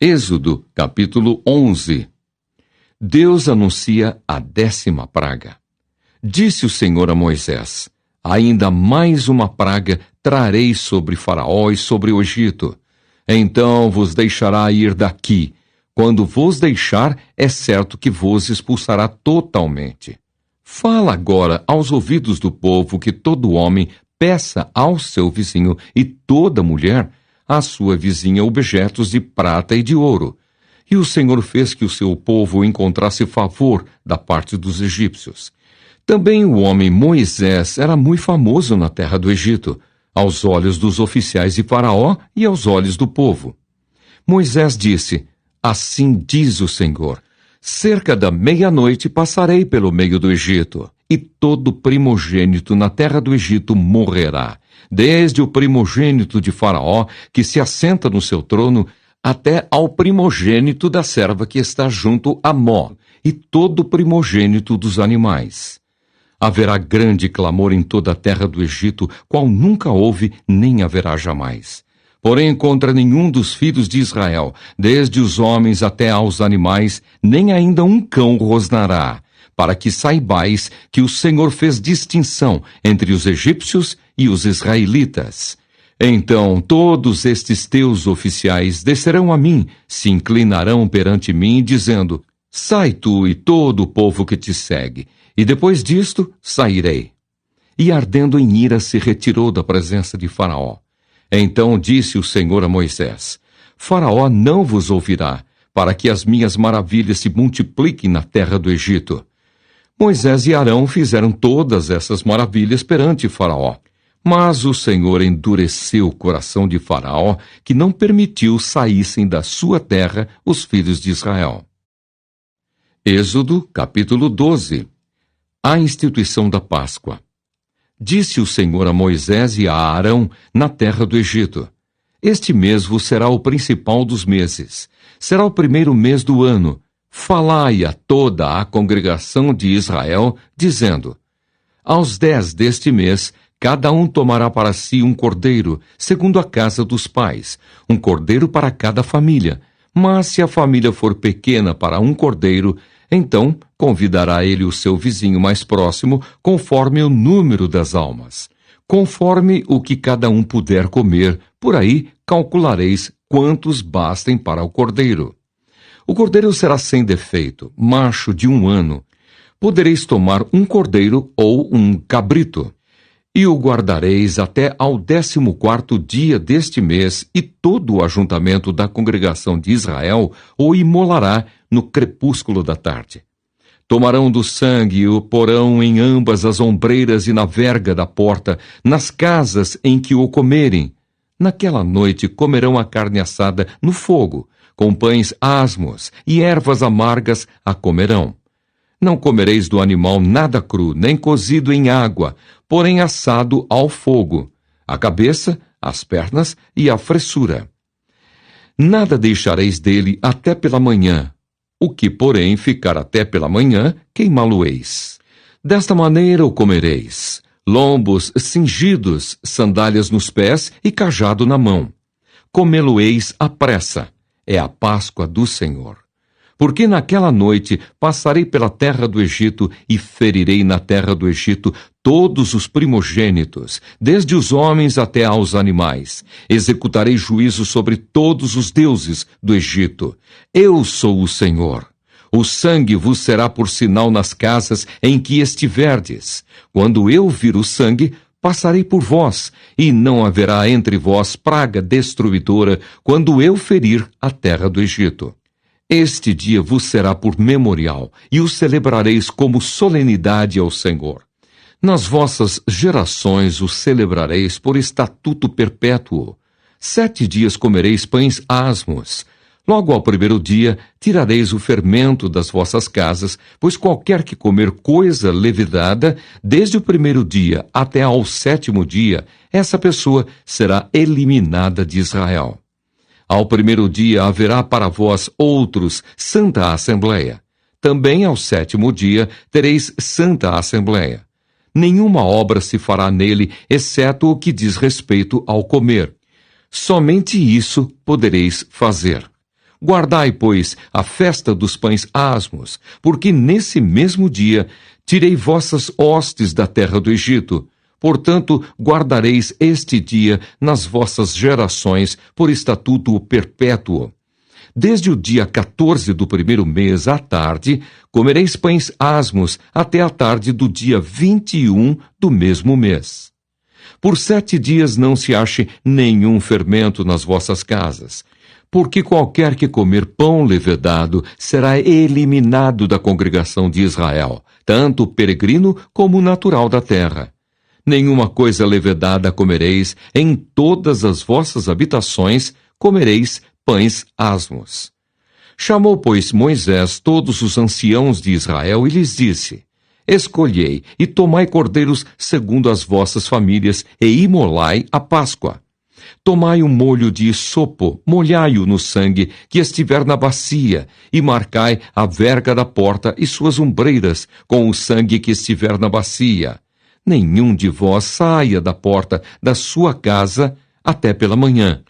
Êxodo, capítulo 11. Deus anuncia a 10ª praga. Disse o Senhor a Moisés: ainda mais uma praga trarei sobre Faraó e sobre o Egito. Então vos deixará ir daqui. Quando vos deixar, é certo que vos expulsará totalmente. Fala agora aos ouvidos do povo que todo homem peça ao seu vizinho e toda mulher à sua vizinha objetos de prata e de ouro. E o Senhor fez que o seu povo encontrasse favor da parte dos egípcios. Também o homem Moisés era muito famoso na terra do Egito, aos olhos dos oficiais de Faraó e aos olhos do povo. Moisés disse: assim diz o Senhor: cerca da meia-noite passarei pelo meio do Egito, e todo primogênito na terra do Egito morrerá, desde o primogênito de Faraó, que se assenta no seu trono, até ao primogênito da serva que está junto a Mó, e todo primogênito dos animais. Haverá grande clamor em toda a terra do Egito, qual nunca houve, nem haverá jamais. Porém, contra nenhum dos filhos de Israel, desde os homens até aos animais, nem ainda um cão rosnará, para que saibais que o Senhor fez distinção entre os egípcios e os israelitas. Então todos estes teus oficiais descerão a mim, se inclinarão perante mim, dizendo: sai tu e todo o povo que te segue, e depois disto sairei. E ardendo em ira se retirou da presença de Faraó. Então disse o Senhor a Moisés: Faraó não vos ouvirá, para que as minhas maravilhas se multipliquem na terra do Egito. Moisés e Arão fizeram todas essas maravilhas perante Faraó. Mas o Senhor endureceu o coração de Faraó, que não permitiu saíssem da sua terra os filhos de Israel. Êxodo, capítulo 12. A instituição da Páscoa. Disse o Senhor a Moisés e a Arão na terra do Egito: este mês vos será o principal dos meses. Será o primeiro mês do ano. Falai a toda a congregação de Israel, dizendo: aos 10 deste mês, cada um tomará para si um cordeiro, segundo a casa dos pais, um cordeiro para cada família. Mas se a família for pequena para um cordeiro, então convidará ele o seu vizinho mais próximo, conforme o número das almas. Conforme o que cada um puder comer, por aí calculareis quantos bastem para o cordeiro. O cordeiro será sem defeito, macho de 1 ano. Podereis tomar um cordeiro ou um cabrito. E o guardareis até ao 14º dia deste mês, e todo o ajuntamento da congregação de Israel o imolará no crepúsculo da tarde. Tomarão do sangue e o porão em ambas as ombreiras e na verga da porta, nas casas em que o comerem. Naquela noite comerão a carne assada no fogo, com pães asmos e ervas amargas a comerão. Não comereis do animal nada cru, nem cozido em água, porém assado ao fogo, a cabeça, as pernas e a fressura. Nada deixareis dele até pela manhã. O que, porém, ficar até pela manhã, queimá-lo-eis. Desta maneira o comereis: lombos cingidos, sandálias nos pés e cajado na mão. Comê-lo-eis à pressa. É a Páscoa do Senhor. Porque naquela noite passarei pela terra do Egito e ferirei na terra do Egito todos os primogênitos, desde os homens até aos animais. Executarei juízo sobre todos os deuses do Egito. Eu sou o Senhor. O sangue vos será por sinal nas casas em que estiverdes. Quando eu vir o sangue, passarei por vós, e não haverá entre vós praga destruidora quando eu ferir a terra do Egito. Este dia vos será por memorial, e o celebrareis como solenidade ao Senhor. Nas vossas gerações o celebrareis por estatuto perpétuo. 7 dias comereis pães asmos. Logo ao 1º dia tirareis o fermento das vossas casas, pois qualquer que comer coisa levedada, desde o 1º dia até ao 7º dia, essa pessoa será eliminada de Israel. Ao 1º dia haverá para vós outros santa assembleia. Também ao 7º dia tereis santa assembleia. Nenhuma obra se fará nele, exceto o que diz respeito ao comer. Somente isso podereis fazer. Guardai, pois, a festa dos pães asmos, porque nesse mesmo dia tirei vossas hostes da terra do Egito. Portanto, guardareis este dia nas vossas gerações por estatuto perpétuo. Desde o dia 14 do primeiro mês à tarde, comereis pães asmos até a tarde do dia 21 do mesmo mês. Por 7 dias não se ache nenhum fermento nas vossas casas, porque qualquer que comer pão levedado será eliminado da congregação de Israel, tanto peregrino como natural da terra. Nenhuma coisa levedada comereis, em todas as vossas habitações comereis pães asmos. Chamou, pois, Moisés todos os anciãos de Israel e lhes disse: Escolhei e tomai cordeiros segundo as vossas famílias e imolai a Páscoa. Tomai um molho de isopo, molhai-o no sangue que estiver na bacia, e marcai a verga da porta e suas ombreiras com o sangue que estiver na bacia. Nenhum de vós saia da porta da sua casa até pela manhã,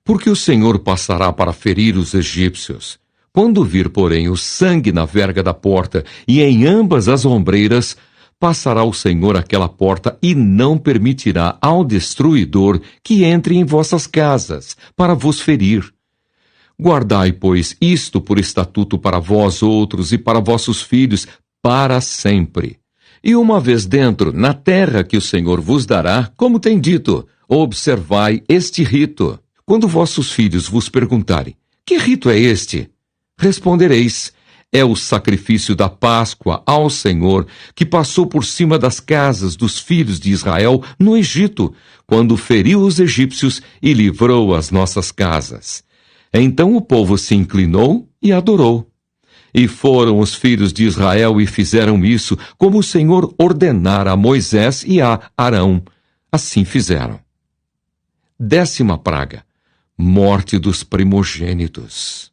porque o Senhor passará para ferir os egípcios. Quando vir, porém, o sangue na verga da porta e em ambas as ombreiras, passará o Senhor aquela porta e não permitirá ao destruidor que entre em vossas casas, para vos ferir. Guardai, pois, isto por estatuto para vós outros e para vossos filhos, para sempre. E uma vez dentro, na terra que o Senhor vos dará, como tem dito, observai este rito. Quando vossos filhos vos perguntarem: que rito é este? Respondereis: é o sacrifício da Páscoa ao Senhor, que passou por cima das casas dos filhos de Israel no Egito, quando feriu os egípcios e livrou as nossas casas. Então o povo se inclinou e adorou. E foram os filhos de Israel e fizeram isso, como o Senhor ordenara a Moisés e a Arão. Assim fizeram. 10ª praga: morte dos primogênitos.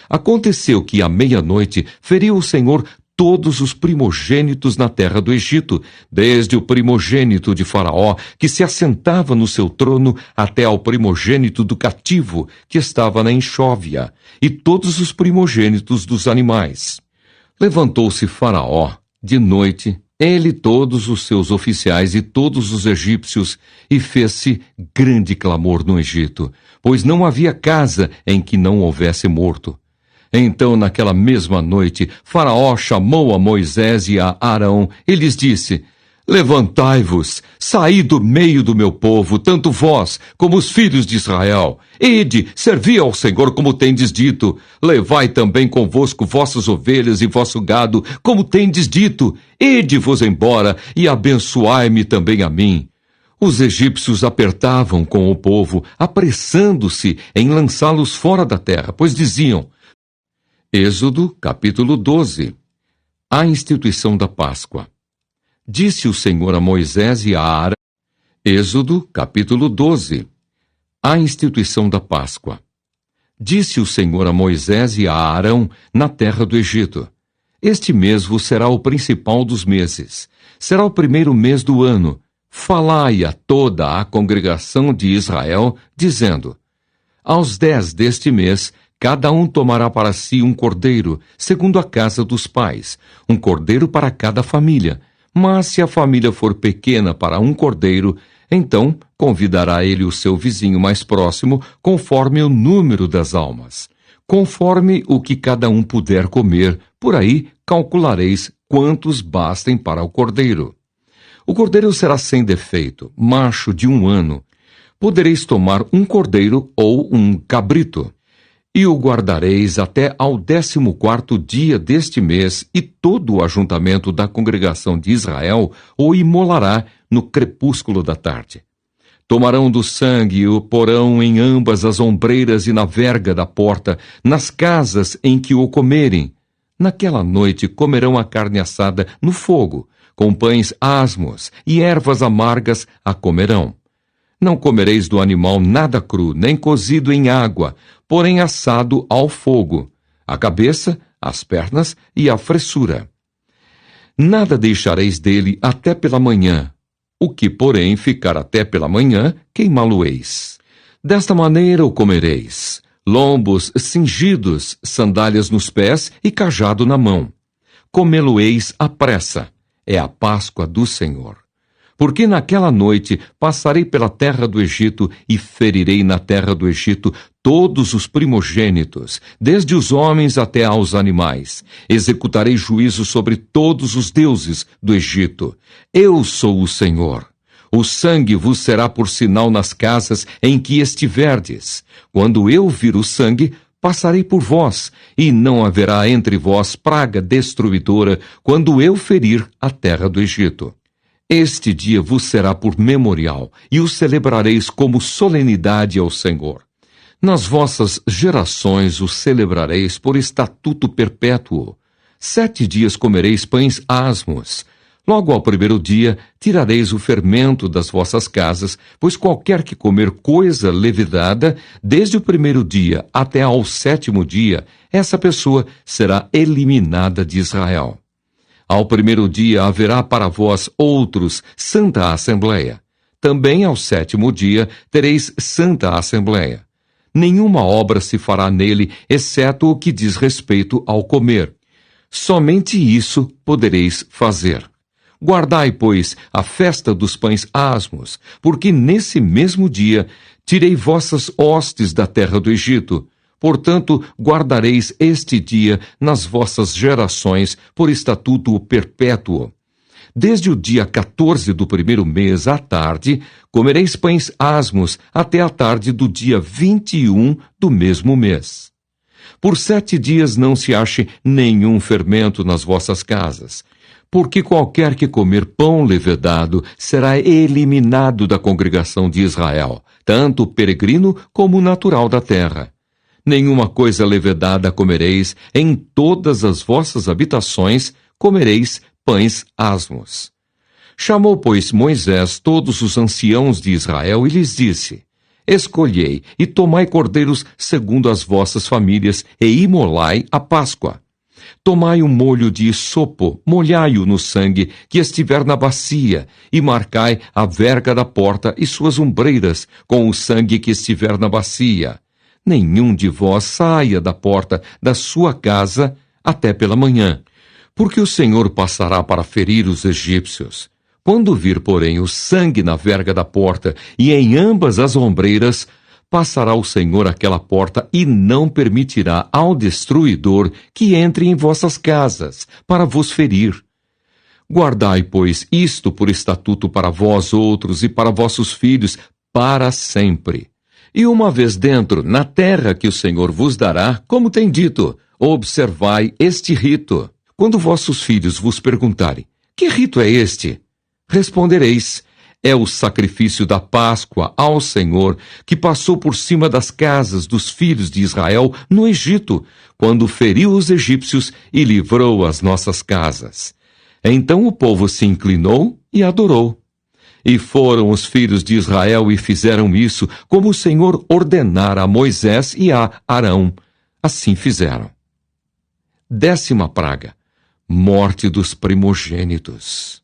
Aconteceu que à meia-noite feriu o Senhor todos os primogênitos na terra do Egito, desde o primogênito de Faraó, que se assentava no seu trono, até ao primogênito do cativo, que estava na enxóvia, e todos os primogênitos dos animais. Levantou-se Faraó de noite, ele, todos os seus oficiais e todos os egípcios, e fez-se grande clamor no Egito, pois não havia casa em que não houvesse morto. Então, naquela mesma noite, Faraó chamou a Moisés e a Arão e lhes disse: Levantai-vos, saí do meio do meu povo, tanto vós como os filhos de Israel. Ide, servi ao Senhor como tendes dito. Levai também convosco vossas ovelhas e vosso gado, como tendes dito. Ide-vos embora e abençoai-me também a mim. Os egípcios apertavam com o povo, apressando-se em lançá-los fora da terra, pois diziam: Êxodo, capítulo 12. A instituição da Páscoa. Disse o Senhor a Moisés e a Arão. Êxodo, capítulo 12. A instituição da Páscoa. Disse o Senhor a Moisés e a Arão na terra do Egito: Este mês vos será o principal dos meses. Será o primeiro mês do ano. Falai a toda a congregação de Israel, dizendo: Aos 10 deste mês, cada um tomará para si um cordeiro, segundo a casa dos pais, um cordeiro para cada família. Mas se a família for pequena para um cordeiro, então convidará ele o seu vizinho mais próximo, conforme o número das almas. Conforme o que cada um puder comer, por aí calculareis quantos bastem para o cordeiro. O cordeiro será sem defeito, macho de 1 ano. Podereis tomar um cordeiro ou um cabrito. E o guardareis até ao 14º dia deste mês, e todo o ajuntamento da congregação de Israel o imolará no crepúsculo da tarde. Tomarão do sangue e o porão em ambas as ombreiras e na verga da porta, nas casas em que o comerem. Naquela noite comerão a carne assada no fogo, com pães asmos e ervas amargas a comerão. Não comereis do animal nada cru, nem cozido em água, porém assado ao fogo, a cabeça, as pernas e a fressura. Nada deixareis dele até pela manhã. O que, porém, ficar até pela manhã, queimá-lo-eis. Desta maneira o comereis. lombos cingidos, sandálias nos pés e cajado na mão. Comê-lo-eis à pressa. É a Páscoa do Senhor. Porque naquela noite passarei pela terra do Egito e ferirei na terra do Egito todos os primogênitos, desde os homens até aos animais. Executarei juízo sobre todos os deuses do Egito. Eu sou o Senhor. O sangue vos será por sinal nas casas em que estiverdes. Quando eu vir o sangue, passarei por vós, e não haverá entre vós praga destruidora quando eu ferir a terra do Egito. Este dia vos será por memorial, e o celebrareis como solenidade ao Senhor. Nas vossas gerações o celebrareis por estatuto perpétuo. 7 dias comereis pães asmos. Logo ao primeiro dia tirareis o fermento das vossas casas, pois qualquer que comer coisa levedada, desde o primeiro dia até ao 7º dia, essa pessoa será eliminada de Israel. Ao primeiro dia haverá para vós outros santa assembleia. Também ao 7º dia tereis santa assembleia. Nenhuma obra se fará nele, exceto o que diz respeito ao comer. Somente isso podereis fazer. Guardai, pois, a festa dos pães asmos, porque nesse mesmo dia tirei vossas hostes da terra do Egito. Portanto, guardareis este dia nas vossas gerações por estatuto perpétuo. Desde o dia 14 do primeiro mês à tarde, comereis pães asmos até a tarde do dia 21 do mesmo mês. Por 7 dias não se ache nenhum fermento nas vossas casas, porque qualquer que comer pão levedado será eliminado da congregação de Israel, tanto peregrino como natural da terra. Nenhuma coisa levedada comereis, em todas as vossas habitações comereis pães asmos. Chamou, pois, Moisés todos os anciãos de Israel e lhes disse: Escolhei e tomai cordeiros segundo as vossas famílias e imolai a Páscoa. Tomai um molho de isopo, molhai-o no sangue que estiver na bacia, e marcai a verga da porta e suas ombreiras com o sangue que estiver na bacia. Nenhum de vós saia da porta da sua casa até pela manhã, porque o Senhor passará para ferir os egípcios. Quando vir, porém, o sangue na verga da porta e em ambas as ombreiras, passará o Senhor aquela porta e não permitirá ao destruidor que entre em vossas casas, para vos ferir. Guardai, pois, isto por estatuto para vós outros e para vossos filhos, para sempre. E uma vez dentro, na terra que o Senhor vos dará, como tem dito, observai este rito. Quando vossos filhos vos perguntarem, que rito é este? Respondereis, é o sacrifício da Páscoa ao Senhor, que passou por cima das casas dos filhos de Israel no Egito, quando feriu os egípcios e livrou as nossas casas. Então o povo se inclinou e adorou. E foram os filhos de Israel e fizeram isso, como o Senhor ordenara a Moisés e a Arão. Assim fizeram. 10ª praga: morte dos primogênitos.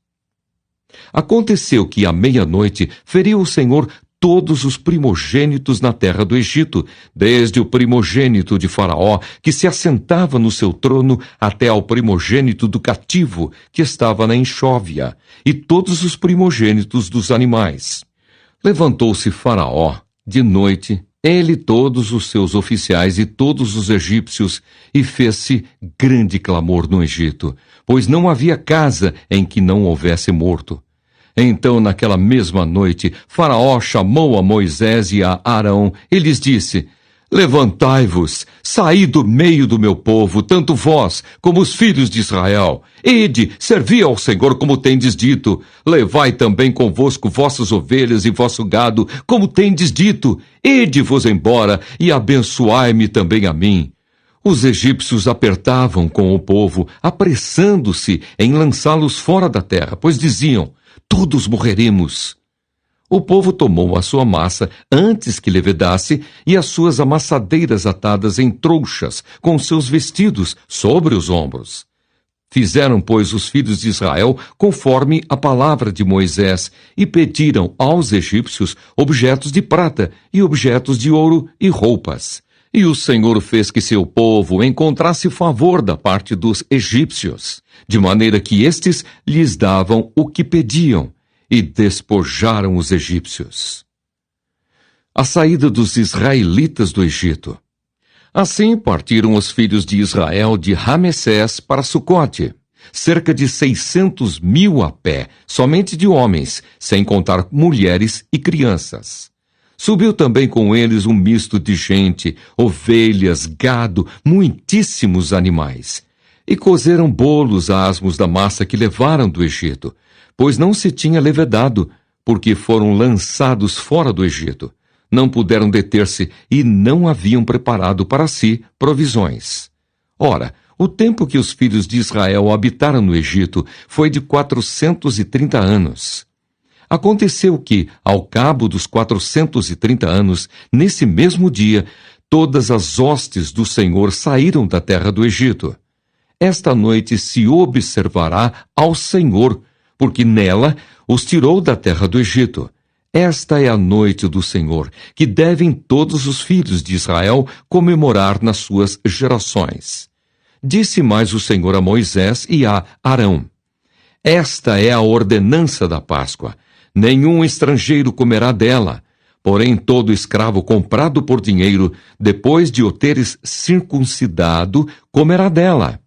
Aconteceu que à meia-noite feriu o Senhor todos os primogênitos na terra do Egito, desde o primogênito de Faraó, que se assentava no seu trono, até ao primogênito do cativo, que estava na enxóvia, e todos os primogênitos dos animais. Levantou-se Faraó de noite, ele, todos os seus oficiais e todos os egípcios, e fez-se grande clamor no Egito, pois não havia casa em que não houvesse morto. Então, naquela mesma noite, Faraó chamou a Moisés e a Arão e lhes disse: Levantai-vos, saí do meio do meu povo, tanto vós como os filhos de Israel. Ide, servi ao Senhor como tendes dito. Levai também convosco vossas ovelhas e vosso gado, como tendes dito. Ide-vos embora e abençoai-me também a mim. Os egípcios apertavam com o povo, apressando-se em lançá-los fora da terra, pois diziam: todos morreremos. O povo tomou a sua massa antes que levedasse e as suas amassadeiras atadas em trouxas, com seus vestidos sobre os ombros. Fizeram, pois, os filhos de Israel conforme a palavra de Moisés e pediram aos egípcios objetos de prata e objetos de ouro e roupas. E o Senhor fez que seu povo encontrasse favor da parte dos egípcios, de maneira que estes lhes davam o que pediam, e despojaram os egípcios. A saída dos israelitas do Egito. Assim partiram os filhos de Israel de Ramessés para Sucote, cerca de 600.000 a pé, somente de homens, sem contar mulheres e crianças. Subiu também com eles um misto de gente, ovelhas, gado, muitíssimos animais. E cozeram bolos asmos da massa que levaram do Egito, pois não se tinha levedado, porque foram lançados fora do Egito. Não puderam deter-se e não haviam preparado para si provisões. Ora, o tempo que os filhos de Israel habitaram no Egito foi de 430 anos. Aconteceu que, ao cabo dos 430 anos, nesse mesmo dia, todas as hostes do Senhor saíram da terra do Egito. Esta noite se observará ao Senhor, porque nela os tirou da terra do Egito. Esta é a noite do Senhor, que devem todos os filhos de Israel comemorar nas suas gerações. Disse mais o Senhor a Moisés e a Arão: Esta é a ordenança da Páscoa. Nenhum estrangeiro comerá dela, porém todo escravo comprado por dinheiro, depois de o teres circuncidado, comerá dela.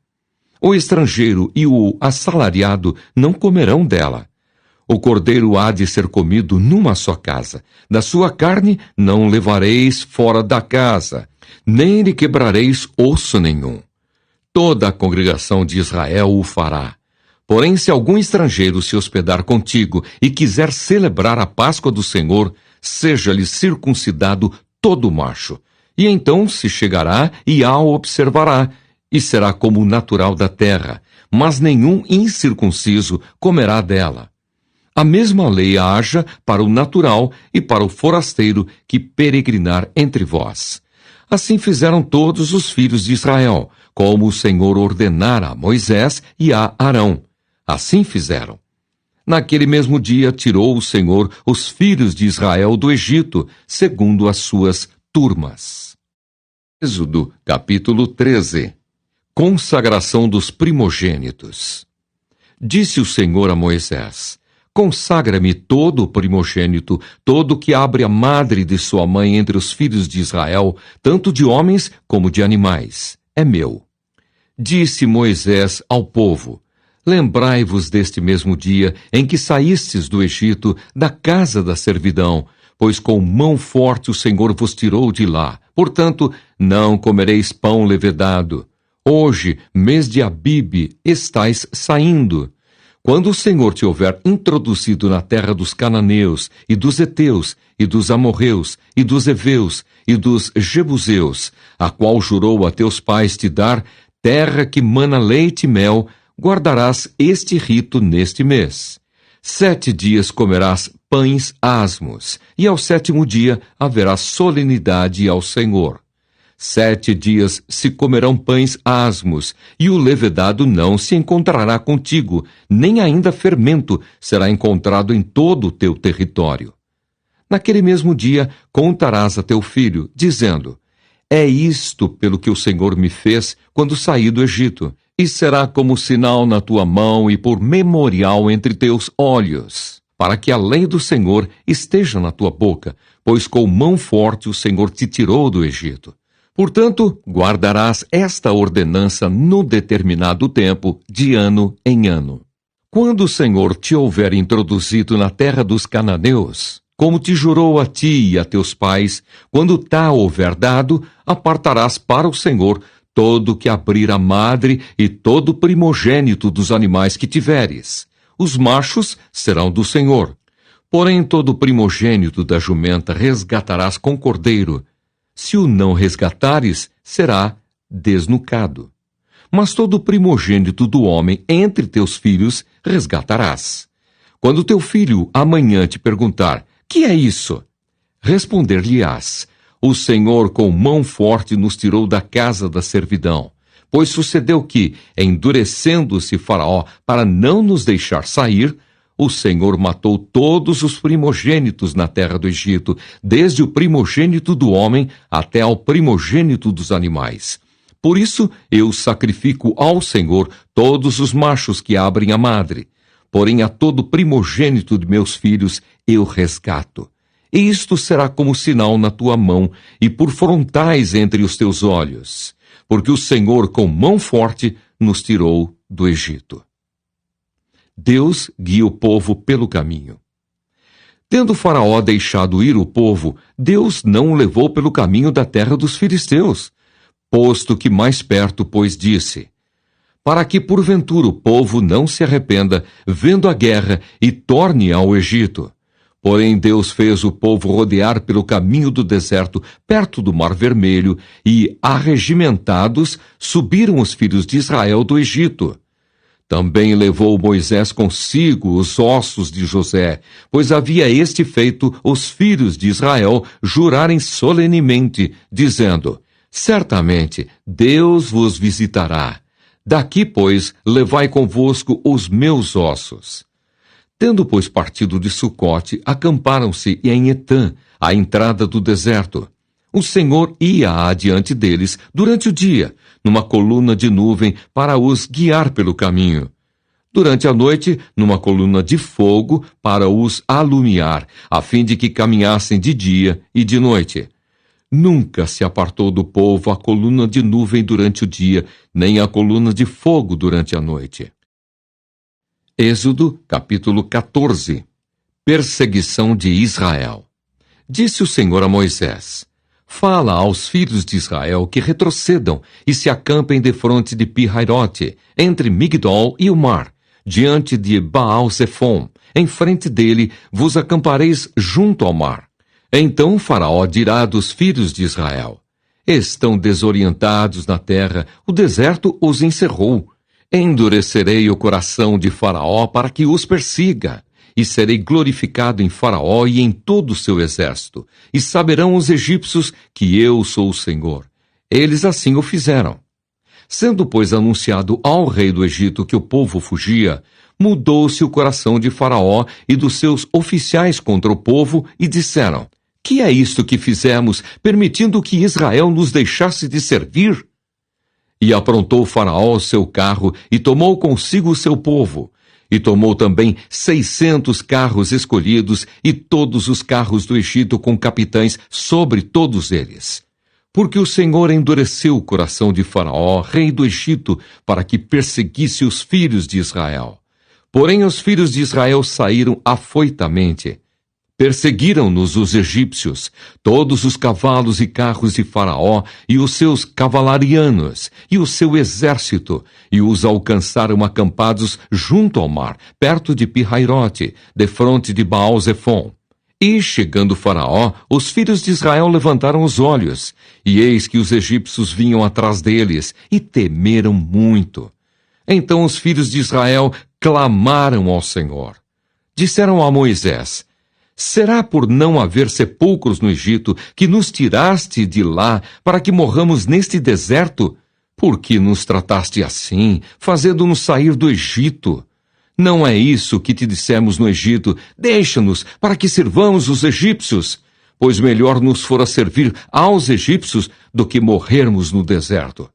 O estrangeiro e o assalariado não comerão dela. O cordeiro há de ser comido numa só casa. Da sua carne não levareis fora da casa, nem lhe quebrareis osso nenhum. Toda a congregação de Israel o fará. Porém, se algum estrangeiro se hospedar contigo e quiser celebrar a Páscoa do Senhor, seja-lhe circuncidado todo macho. E então se chegará e a observará, e será como natural da terra, mas nenhum incircunciso comerá dela. A mesma lei haja para o natural e para o forasteiro que peregrinar entre vós. Assim fizeram todos os filhos de Israel, como o Senhor ordenara a Moisés e a Arão. Assim fizeram. Naquele mesmo dia tirou o Senhor os filhos de Israel do Egito, segundo as suas turmas. Êxodo, capítulo 13. Consagração dos primogênitos. Disse o Senhor a Moisés: Consagra-me todo o primogênito, todo que abre a madre de sua mãe entre os filhos de Israel, tanto de homens como de animais. É meu. Disse Moisés ao povo: Lembrai-vos deste mesmo dia em que saístes do Egito, da casa da servidão, pois com mão forte o Senhor vos tirou de lá. Portanto, não comereis pão levedado. Hoje, mês de Abibe, estais saindo. Quando o Senhor te houver introduzido na terra dos cananeus, e dos heteus, e dos amorreus, e dos heveus, e dos jebuseus, a qual jurou a teus pais te dar, terra que mana leite e mel, guardarás este rito neste mês. 7 dias comerás pães asmos, e ao 7º dia haverá solenidade ao Senhor. 7 dias se comerão pães asmos, e o levedado não se encontrará contigo, nem ainda fermento será encontrado em todo o teu território. Naquele mesmo dia contarás a teu filho, dizendo: É isto pelo que o Senhor me fez quando saí do Egito, e será como sinal na tua mão e por memorial entre teus olhos, para que a lei do Senhor esteja na tua boca, pois com mão forte o Senhor te tirou do Egito. Portanto, guardarás esta ordenança no determinado tempo, de ano em ano. Quando o Senhor te houver introduzido na terra dos cananeus, como te jurou a ti e a teus pais, quando tá houver dado, apartarás para o Senhor todo que abrir a madre e todo primogênito dos animais que tiveres. Os machos serão do Senhor. Porém, todo primogênito da jumenta resgatarás com cordeiro. Se o não resgatares, será desnucado. Mas todo primogênito do homem entre teus filhos resgatarás. Quando teu filho amanhã te perguntar: que é isso? Responder-lhe-ás: O Senhor com mão forte nos tirou da casa da servidão. Pois sucedeu que, endurecendo-se Faraó para não nos deixar sair, o Senhor matou todos os primogênitos na terra do Egito, desde o primogênito do homem até ao primogênito dos animais. Por isso, eu sacrifico ao Senhor todos os machos que abrem a madre. Porém, a todo primogênito de meus filhos eu resgato. E isto será como sinal na tua mão e por frontais entre os teus olhos, porque o Senhor com mão forte nos tirou do Egito. Deus guia o povo pelo caminho. Tendo Faraó deixado ir o povo, Deus não o levou pelo caminho da terra dos filisteus, posto que mais perto, pois disse: para que porventura o povo não se arrependa, vendo a guerra, e torne ao Egito. Porém Deus fez o povo rodear pelo caminho do deserto, perto do Mar Vermelho, e, arregimentados, subiram os filhos de Israel do Egito. Também levou Moisés consigo os ossos de José, pois havia este feito os filhos de Israel jurarem solenemente, dizendo: certamente Deus vos visitará. Daqui, pois, levai convosco os meus ossos. Tendo, pois, partido de Sucote, acamparam-se em Etã, à entrada do deserto. O Senhor ia adiante deles durante o dia, numa coluna de nuvem para os guiar pelo caminho. Durante a noite, numa coluna de fogo para os alumiar, a fim de que caminhassem de dia e de noite. Nunca se apartou do povo a coluna de nuvem durante o dia, nem a coluna de fogo durante a noite. Êxodo, capítulo 14. Perseguição de Israel. Disse o Senhor a Moisés: fala aos filhos de Israel que retrocedam e se acampem defronte de Pi-Hairote, entre Migdol e o mar, diante de Baal-Zephon. Em frente dele vos acampareis junto ao mar. Então Faraó dirá dos filhos de Israel: estão desorientados na terra, o deserto os encerrou. Endurecerei o coração de Faraó para que os persiga, e serei glorificado em Faraó e em todo o seu exército, e saberão os egípcios que eu sou o Senhor. Eles assim o fizeram. Sendo, pois, anunciado ao rei do Egito que o povo fugia, mudou-se o coração de Faraó e dos seus oficiais contra o povo, e disseram: que é isto que fizemos, permitindo que Israel nos deixasse de servir? E aprontou Faraó o seu carro, e tomou consigo o seu povo. E tomou também 600 carros escolhidos, e todos os carros do Egito com capitães sobre todos eles. Porque o Senhor endureceu o coração de Faraó, rei do Egito, para que perseguisse os filhos de Israel. Porém os filhos de Israel saíram afoitamente. Perseguiram-nos os egípcios, todos os cavalos e carros de Faraó, e os seus cavalarianos, e o seu exército, e os alcançaram acampados junto ao mar, perto de Pi-Hairote, defronte de Baal-Zephon. E, chegando Faraó, os filhos de Israel levantaram os olhos, e eis que os egípcios vinham atrás deles, e temeram muito. Então os filhos de Israel clamaram ao Senhor. Disseram a Moisés: será por não haver sepulcros no Egito que nos tiraste de lá para que morramos neste deserto? Por que nos trataste assim, fazendo-nos sair do Egito? Não é isso que te dissemos no Egito: deixa-nos para que sirvamos os egípcios, pois melhor nos fora servir aos egípcios do que morrermos no deserto.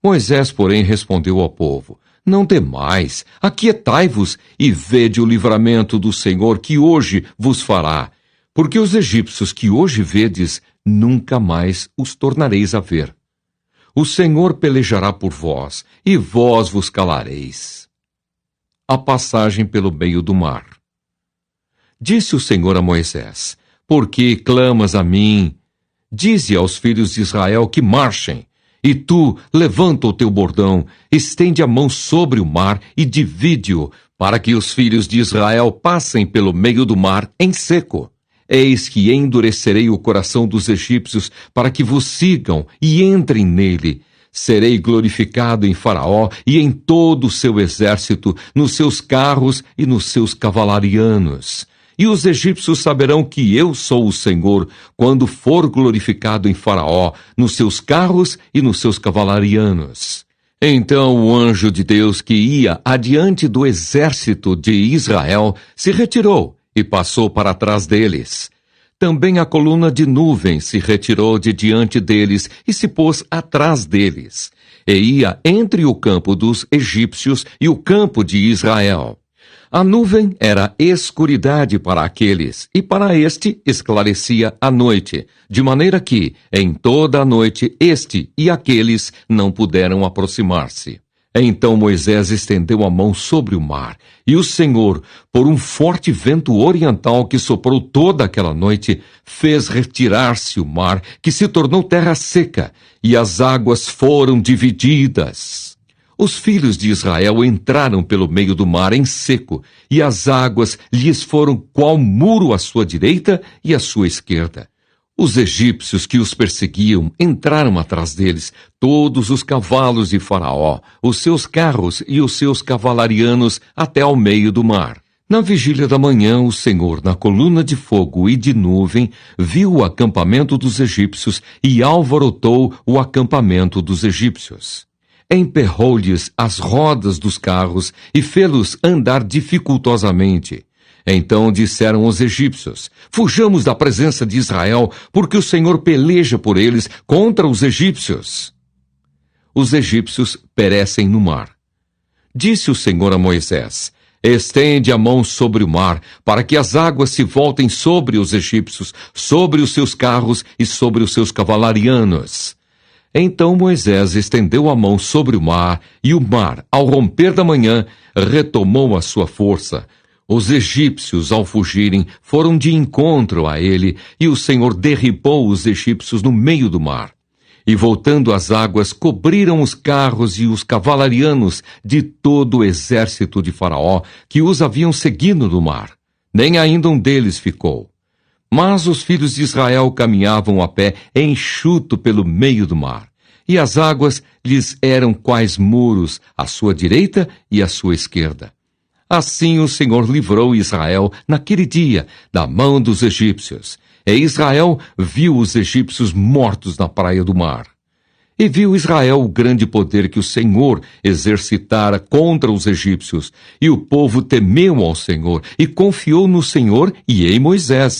Moisés, porém, respondeu ao povo: não temais, aquietai-vos e vede o livramento do Senhor que hoje vos fará, porque os egípcios que hoje vedes, nunca mais os tornareis a ver. O Senhor pelejará por vós, e vós vos calareis. A passagem pelo meio do mar. Disse o Senhor a Moisés: por que clamas a mim? Dize aos filhos de Israel que marchem. E tu, levanta o teu bordão, estende a mão sobre o mar e divide-o, para que os filhos de Israel passem pelo meio do mar em seco. Eis que endurecerei o coração dos egípcios, para que vos sigam e entrem nele. Serei glorificado em Faraó e em todo o seu exército, nos seus carros e nos seus cavalarianos. E os egípcios saberão que eu sou o Senhor, quando for glorificado em Faraó, nos seus carros e nos seus cavalarianos. Então o anjo de Deus que ia adiante do exército de Israel se retirou e passou para trás deles. Também a coluna de nuvem se retirou de diante deles e se pôs atrás deles, e ia entre o campo dos egípcios e o campo de Israel. A nuvem era escuridade para aqueles, e para este esclarecia a noite, de maneira que, em toda a noite, este e aqueles não puderam aproximar-se. Então Moisés estendeu a mão sobre o mar, e o Senhor, por um forte vento oriental que soprou toda aquela noite, fez retirar-se o mar, que se tornou terra seca, e as águas foram divididas. Os filhos de Israel entraram pelo meio do mar em seco, e as águas lhes foram qual muro à sua direita e à sua esquerda. Os egípcios que os perseguiam entraram atrás deles, todos os cavalos de Faraó, os seus carros e os seus cavalarianos até ao meio do mar. Na vigília da manhã, o Senhor, na coluna de fogo e de nuvem, viu o acampamento dos egípcios e alvorotou o acampamento dos egípcios. Emperrou-lhes as rodas dos carros e fê-los andar dificultosamente. Então disseram os egípcios: fujamos da presença de Israel, porque o Senhor peleja por eles contra os egípcios. Os egípcios perecem no mar. Disse o Senhor a Moisés: estende a mão sobre o mar, para que as águas se voltem sobre os egípcios, sobre os seus carros e sobre os seus cavalarianos. Então Moisés estendeu a mão sobre o mar, e o mar, ao romper da manhã, retomou a sua força. Os egípcios, ao fugirem, foram de encontro a ele, e o Senhor derribou os egípcios no meio do mar. E voltando as águas, cobriram os carros e os cavalarianos de todo o exército de Faraó, que os haviam seguido no mar. Nem ainda um deles ficou. Mas os filhos de Israel caminhavam a pé enxuto pelo meio do mar, e as águas lhes eram quais muros à sua direita e à sua esquerda. Assim o Senhor livrou Israel naquele dia da mão dos egípcios, e Israel viu os egípcios mortos na praia do mar. E viu Israel o grande poder que o Senhor exercitara contra os egípcios, e o povo temeu ao Senhor e confiou no Senhor e em Moisés.